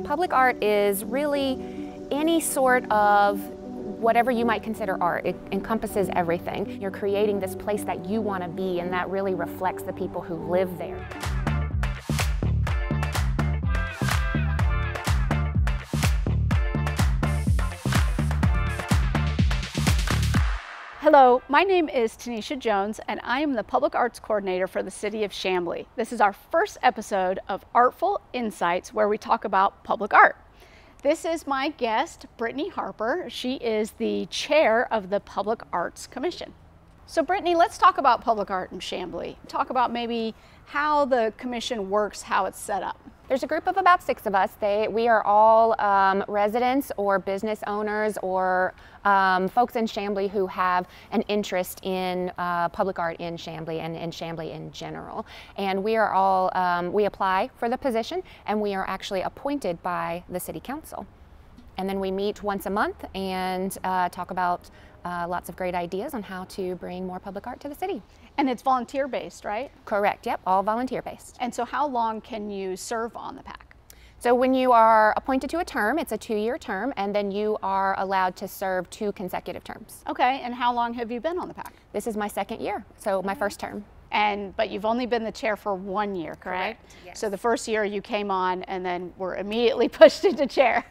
Public art is really any sort of whatever you might consider art. It encompasses everything. You're creating this place that you want to be, and that really reflects the people who live there. Hello, my name is Teneisha Jones, and I am the Public Arts Coordinator for the City of Chamblee. This is our first episode of Artful Insights, where we talk about public art. This is my guest, Brittany Harper. She is the chair of the Public Arts Commission. So Brittany, let's talk about public art in Chamblee. Talk about maybe how the commission works, how it's set up. There's a group of about 6 of us. We are all residents or business owners or folks in Chamblee who have an interest in public art in Chamblee and in Chamblee in general. And we are all, we apply for the position, and we are actually appointed by the City Council. And then we meet once a month and talk about lots of great ideas on how to bring more public art to the city. And it's volunteer-based, right? Correct, yep, all volunteer-based. And so how long can you serve on the PAC? So when you are appointed to a term, it's a 2-year term, and then you are allowed to serve 2 consecutive terms. Okay, and how long have you been on the PAC? This is my 2nd year, so my first term. But you've only been the chair for 1 year, correct? Yes. So the first year you came on and then were immediately pushed into chair.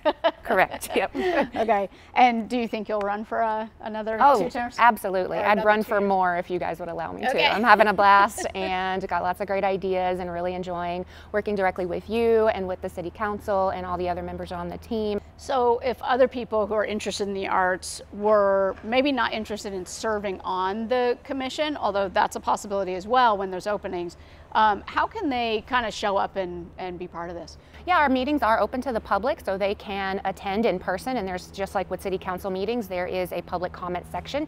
Correct, yep. Okay, and do you think you'll run for another 2 terms? Absolutely. I'd run for more if you guys would allow me to. I'm having a blast and got lots of great ideas and really enjoying working directly with you and with the City Council and all the other members on the team. So if other people who are interested in the arts were maybe not interested in serving on the commission, although that's a possibility as well when there's openings, how can they kind of show up and be part of this? Yeah, our meetings are open to the public, so they can attend in person, and there's, just like with City Council meetings, there is a public comment section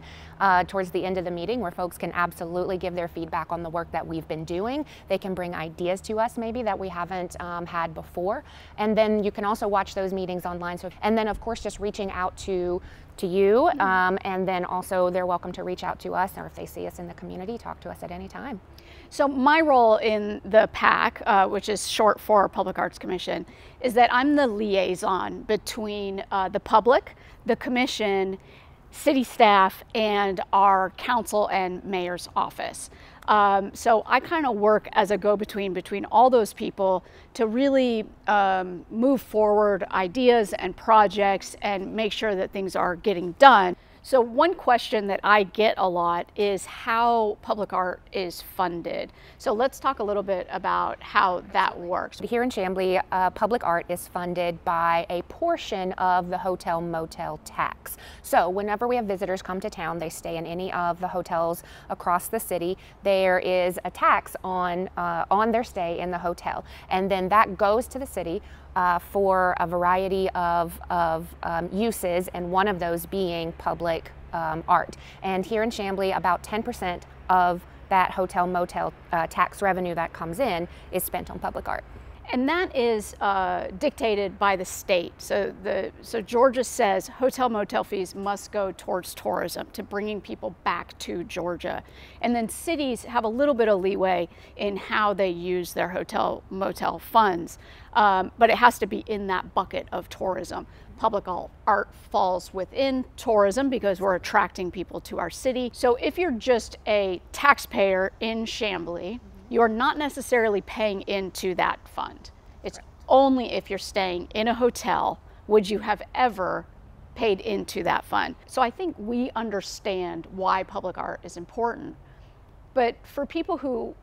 towards the end of the meeting where folks can absolutely give their feedback on the work that we've been doing. They can bring ideas to us maybe that we haven't had before, and then you can also watch those meetings online. So, and then of course just reaching out to you, and then also they're welcome to reach out to us, or if they see us in the community, talk to us at any time. So my role in the PAC, which is short for Public Arts Commission, is that I'm the liaison between the public, the commission, city staff, and our council and mayor's office. So I kind of work as a go-between between all those people to really move forward ideas and projects and make sure that things are getting done. So one question that I get a lot is how public art is funded. So let's talk a little bit about how that works. Here in Chamblee, public art is funded by a portion of the hotel motel tax. So whenever we have visitors come to town, they stay in any of the hotels across the city, there is a tax on their stay in the hotel. And then that goes to the city for a variety of uses, and one of those being public art. And here in Chamblee, about 10% of that hotel motel tax revenue that comes in is spent on public art. And that is dictated by the state. So Georgia says hotel motel fees must go towards tourism, to bringing people back to Georgia. And then cities have a little bit of leeway in how they use their hotel motel funds, but it has to be in that bucket of tourism. Public art falls within tourism because we're attracting people to our city. So if you're just a taxpayer in Chamblee, you're not necessarily paying into that fund. It's only if you're staying in a hotel would you have ever paid into that fund. So I think we understand why public art is important. But for people who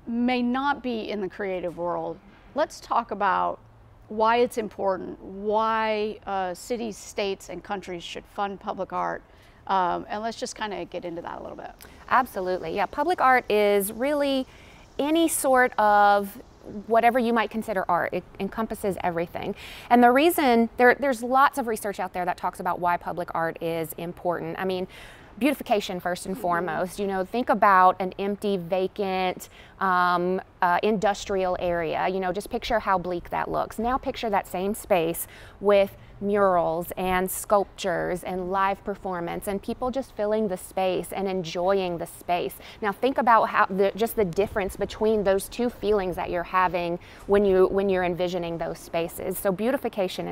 may not be in the creative world, let's talk about why it's important, why cities, states, and countries should fund public art. And let's just kind of get into that a little bit. Absolutely, yeah. Public art is really any sort of whatever you might consider art. It encompasses everything. And the reason, there's lots of research out there that talks about why public art is important. I mean, beautification first and foremost. You know, think about an empty, vacant industrial area. You know, just picture how bleak that looks. Now picture that same space with murals and sculptures and live performance and people just filling the space and enjoying the space. Now think about how just the difference between those two feelings that you're having when you're envisioning those spaces. So beautification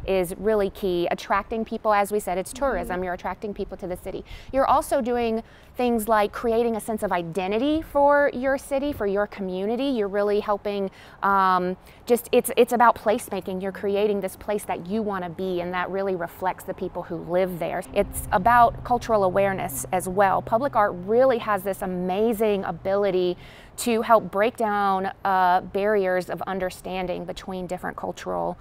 is really key. Attracting people, as we said, it's tourism. You're attracting people to the city. You're also doing things like creating a sense of identity for your city, for your community. You're really helping, it's about placemaking. You're creating this place that you want to be, and that really reflects the people who live there. It's about cultural awareness as well. Public art really has this amazing ability to help break down barriers of understanding between different cultural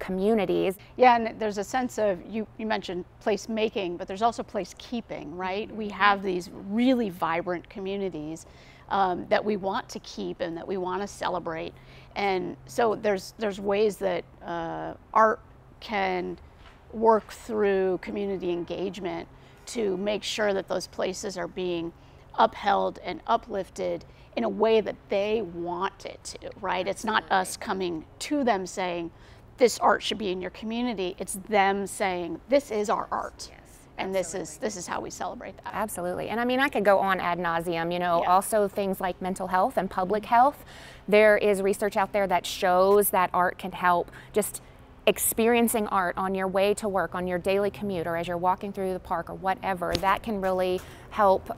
communities. Yeah, and there's a sense of, you mentioned place making, but there's also place keeping, right? We have these really vibrant communities that we want to keep and that we want to celebrate. And so there's ways that art can work through community engagement to make sure that those places are being upheld and uplifted in a way that they want it to, right? It's not us coming to them saying, this art should be in your community. It's them saying, this is our art. Yes. And this is how we celebrate that. Absolutely. And I mean, I could go on ad nauseum, you know, also things like mental health and public health. There is research out there that shows that art can help. Just experiencing art on your way to work, on your daily commute, or as you're walking through the park or whatever, that can really help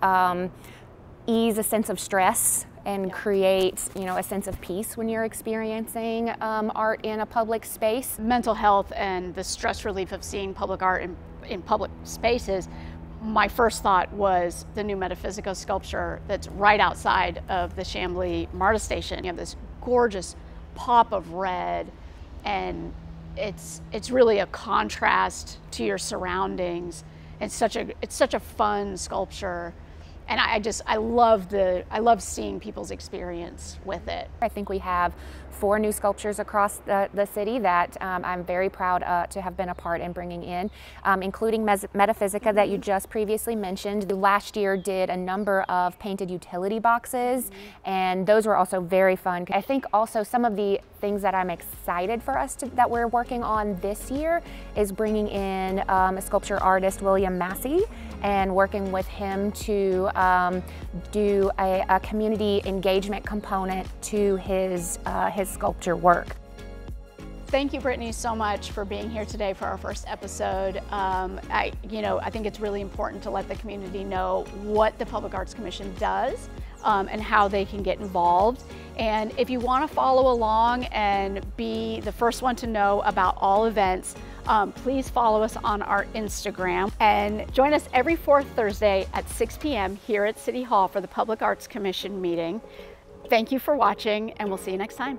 ease a sense of stress and create, you know, a sense of peace when you're experiencing art in a public space. Mental health and the stress relief of seeing public art in public spaces, my first thought was the new Metaphysica sculpture that's right outside of the Chamblee MARTA station. You have this gorgeous pop of red, and it's really a contrast to your surroundings. It's such a fun sculpture. And I love seeing people's experience with it. I think we have 4 new sculptures across the city that I'm very proud to have been a part in bringing in, including Metaphysica that you just previously mentioned. Last year did a number of painted utility boxes, and those were also very fun. I think also some of the things that I'm excited for us that we're working on this year is bringing in a sculpture artist, William Massey, and working with him to do a community engagement component to his sculpture work. Thank you, Brittany, so much for being here today for our first episode. I think it's really important to let the community know what the Public Arts Commission does and how they can get involved. And if you want to follow along and be the first one to know about all events, please follow us on our Instagram and join us every 4th Thursday at 6 p.m. here at City Hall for the Public Arts Commission meeting. Thank you for watching, and we'll see you next time.